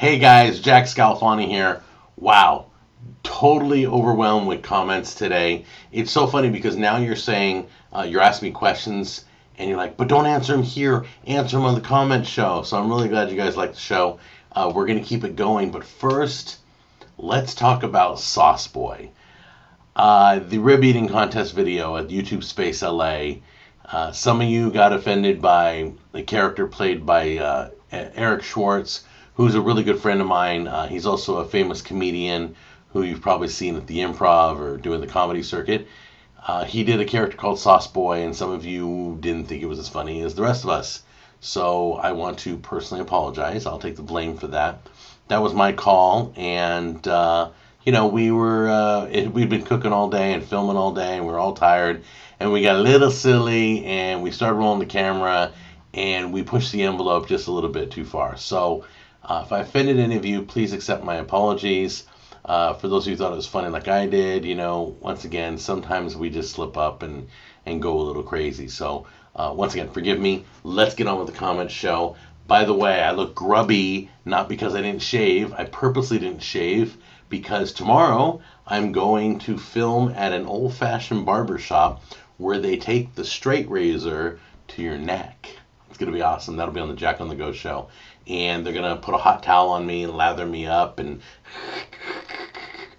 Hey guys, Jack Scalfani here. Wow, totally overwhelmed with comments today. It's so funny because now you're saying, you're asking me questions and you're like, but don't answer them here, answer them on the comment show. So I'm really glad you guys like the show. We're going to keep it going, but first, let's talk about Sauce Boy. The rib eating contest video at YouTube Space LA. Some of you got offended by the character played by Eric Schwartz, who's a really good friend of mine. He's also a famous comedian who you've probably seen at the Improv or doing the comedy circuit. He did a character called Sauce Boy, and some of you didn't think it was as funny as the rest of us. So I want to personally apologize. I'll take the blame for that. That was my call, and we'd been cooking all day and filming all day, and we were all tired, and we got a little silly, and we started rolling the camera, and we pushed the envelope just a little bit too far. So if I offended any of you, please accept my apologies. For those of you who thought it was funny like I did, once again, sometimes we just slip up and go a little crazy. So once again, forgive me. Let's get on with the comments show. By the way, I look grubby, not because I didn't shave. I purposely didn't shave because tomorrow I'm going to film at an old-fashioned barber shop where they take the straight razor to your neck. It's going to be awesome. That'll be on the Jack on the Go show. And they're going to put a hot towel on me and lather me up and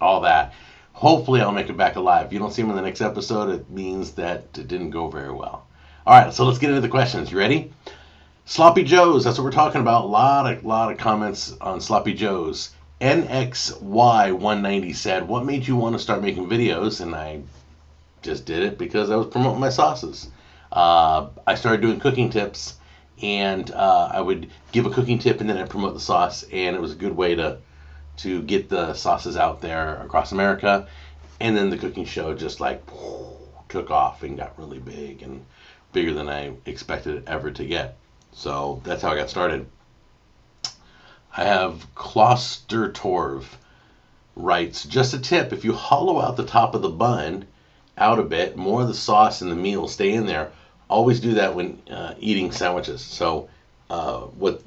all that. Hopefully I'll make it back alive. If you don't see them in the next episode, it means that it didn't go very well. All right, so let's get into the questions. You ready? Sloppy Joes, that's what we're talking about. A lot of comments on Sloppy Joes. NXY190 said, what made you want to start making videos? And I just did it because I was promoting my sauces. I started doing cooking tips, and I would give a cooking tip and then I'd promote the sauce, and it was a good way to get the sauces out there across America. And then the cooking show just took off and got really big, and bigger than I expected it ever to get. So that's how I got started. I have Kloster Torv writes, just a tip, if you hollow out the top of the bun out a bit, more of the sauce and the meat will stay in there. Always do that when eating sandwiches. So what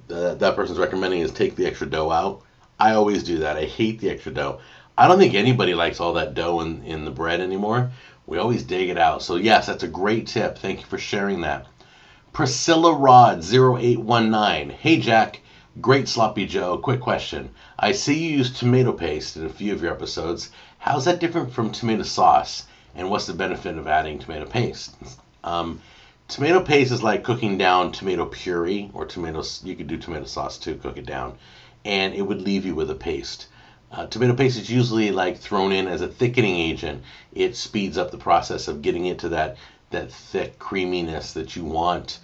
that person's recommending is take the extra dough out. I always do that. I hate the extra dough. I don't think anybody likes all that dough in the bread anymore. We always dig it out. So yes, that's a great tip. Thank you for sharing that. Priscilla Rod 0819. Hey Jack, great Sloppy Joe. Quick question. I see you use tomato paste in a few of your episodes. How's that different from tomato sauce? And what's the benefit of adding tomato paste? Tomato paste is like cooking down tomato puree or tomatoes. You could do tomato sauce too, cook it down, and it would leave you with a paste. Tomato paste is usually thrown in as a thickening agent. It speeds up the process of getting it to that thick creaminess that you want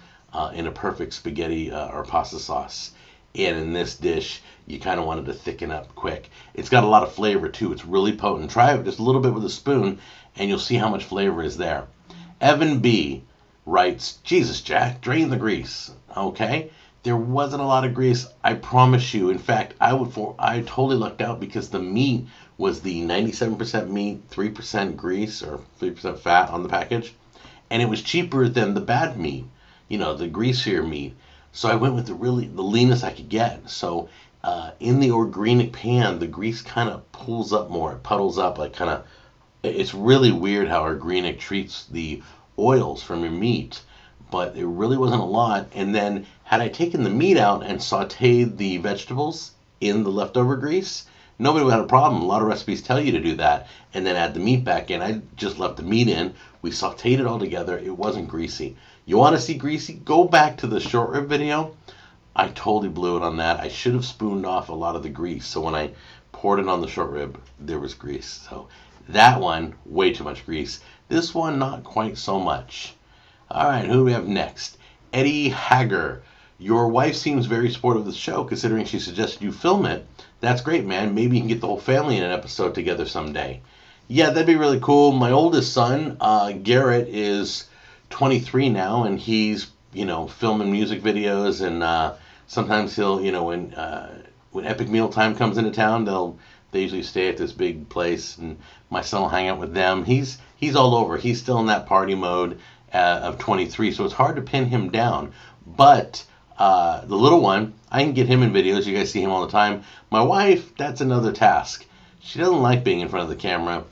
in a perfect spaghetti or pasta sauce. And in this dish, you kind of wanted to thicken up quick. It's got a lot of flavor too. It's really potent. Try it just a little bit with a spoon, and you'll see how much flavor is there. Evan B writes, Jesus, Jack, drain the grease. Okay, there wasn't a lot of grease, I promise you. In fact, I totally lucked out because the meat was the 97% meat, 3% grease or 3% fat on the package, and it was cheaper than the bad meat, the greasier meat. So I went with the leanest I could get. So in the organic pan, the grease kind of pulls up more, it puddles up, it's really weird how organic treats the oils from your meat, but it really wasn't a lot. And then had I taken the meat out and sauteed the vegetables in the leftover grease, nobody would have a problem. A lot of recipes tell you to do that and then add the meat back in. I just left the meat in. We sauteed it all together. It wasn't greasy. You want to see greasy? Go back to the short rib video. I totally blew it on that. I should have spooned off a lot of the grease. So when I poured it on the short rib, there was grease. So that one, way too much grease. This one, not quite so much. All right, who do we have next? Eddie Hager. Your wife seems very supportive of the show, considering she suggested you film it. That's great, man. Maybe you can get the whole family in an episode together someday. Yeah, that'd be really cool. My oldest son, Garrett, is 23 now, and he's, filming music videos, and sometimes he'll, when Epic Meal Time comes into town, they usually stay at this big place, and my son will hang out with them. He's all over. He's still in that party mode of 23, so it's hard to pin him down. But The little one, I can get him in videos. You guys see him all the time. My wife, that's another task. She doesn't like being in front of the camera.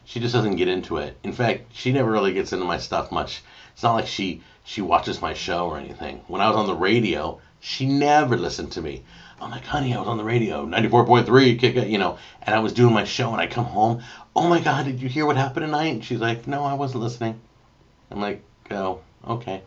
She just doesn't get into it. In fact, she never really gets into my stuff much. It's not like she watches my show or anything. When I was on the radio, she never listened to me. I'm like, honey, I was on the radio, 94.3, kick it, and I was doing my show, and I come home, oh my God, did you hear what happened tonight? And she's like, no, I wasn't listening. I'm like, oh, okay.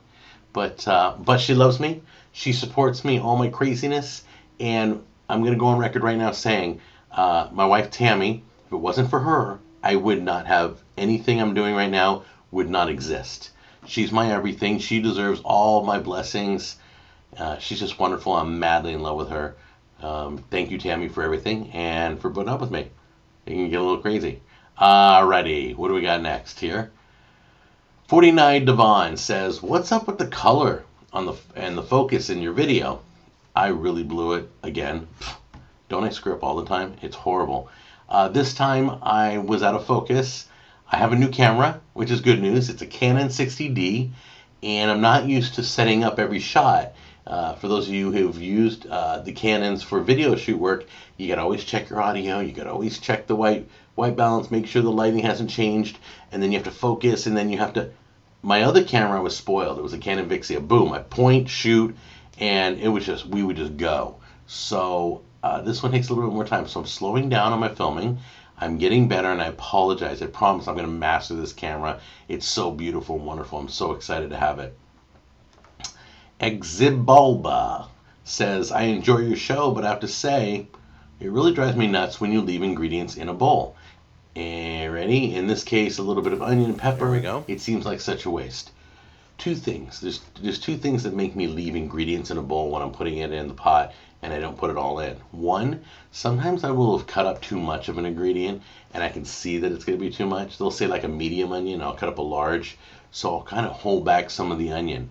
But she loves me. She supports me, all my craziness, and I'm going to go on record right now saying, my wife Tammy, if it wasn't for her, I would not have anything I'm doing right now, would not exist. She's my everything. She deserves all my blessings. She's just wonderful. I'm madly in love with her. Thank you, Tammy, for everything and for putting up with me. It can get a little crazy. Alrighty, what do we got next here? 49 Devon says, what's up with the color and the focus in your video? I really blew it again. Don't I screw up all the time? It's horrible. This time I was out of focus. I have a new camera, which is good news. It's a Canon 60D, and I'm not used to setting up every shot. For those of you who've used the Canons for video shoot work, you got to always check your audio. You got to always check the white balance, make sure the lighting hasn't changed, and then you have to focus, and then you have to... My other camera was spoiled. It was a Canon Vixia. Boom, I point, shoot, and we would just go. So this one takes a little bit more time, so I'm slowing down on my filming. I'm getting better, and I apologize. I promise I'm going to master this camera. It's so beautiful and wonderful. I'm so excited to have it. Xzibitba says, I enjoy your show, but I have to say, it really drives me nuts when you leave ingredients in a bowl. And ready? In this case, a little bit of onion and pepper. There we go. It seems like such a waste. Two things. There's two things that make me leave ingredients in a bowl when I'm putting it in the pot and I don't put it all in. One, sometimes I will have cut up too much of an ingredient and I can see that it's going to be too much. They'll say like a medium onion. I'll cut up a large. So I'll kind of hold back some of the onion.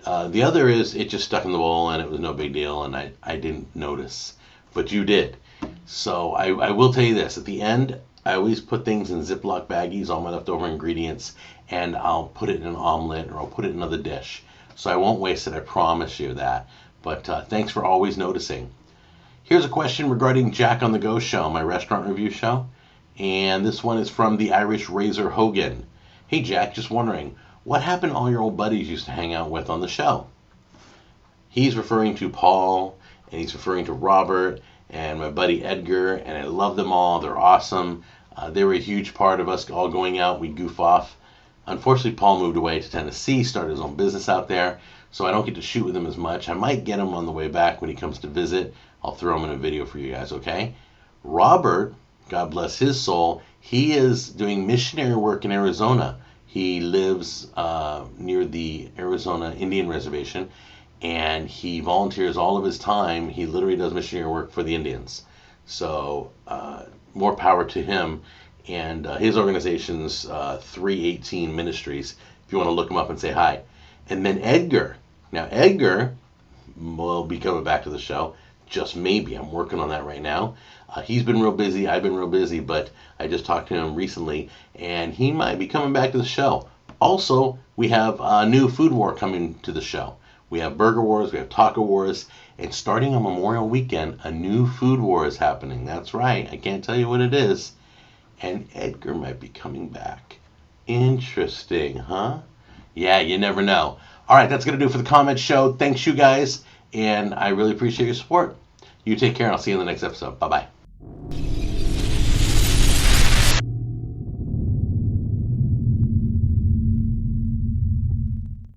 The other is it just stuck in the bowl and it was no big deal and I didn't notice. But you did. So I will tell you this. At the end, I always put things in Ziploc baggies, all my leftover ingredients, and I'll put it in an omelet or I'll put it in another dish. So I won't waste it, I promise you that. But thanks for always noticing. Here's a question regarding Jack on the Go show, my restaurant review show. And this one is from the Irish Razor Hogan. Hey Jack, just wondering, what happened to all your old buddies you used to hang out with on the show? He's referring to Paul, and he's referring to Robert, and my buddy Edgar, and I love them all. They're awesome. They were a huge part of us all going out. We goof off. Unfortunately, Paul moved away to Tennessee, started his own business out there, so I don't get to shoot with him as much. I might get him on the way back when he comes to visit. I'll throw him in a video for you guys, okay? Robert, God bless his soul, he is doing missionary work in Arizona. He lives near the Arizona Indian Reservation, and he volunteers all of his time. He literally does missionary work for the Indians. So more power to him. And his organization's 318 Ministries, if you want to look him up and say hi. And then Edgar. Now, Edgar will be coming back to the show. Just maybe. I'm working on that right now. He's been real busy. I've been real busy, but I just talked to him recently, and he might be coming back to the show. Also, we have a new food war coming to the show. We have Burger Wars, we have Taco Wars, and starting on Memorial Weekend, a new food war is happening. That's right. I can't tell you what it is. And Edgar might be coming back. Interesting, huh? Yeah, you never know. All right, that's going to do it for the comment show. Thanks, you guys, and I really appreciate your support. You take care, and I'll see you in the next episode. Bye-bye.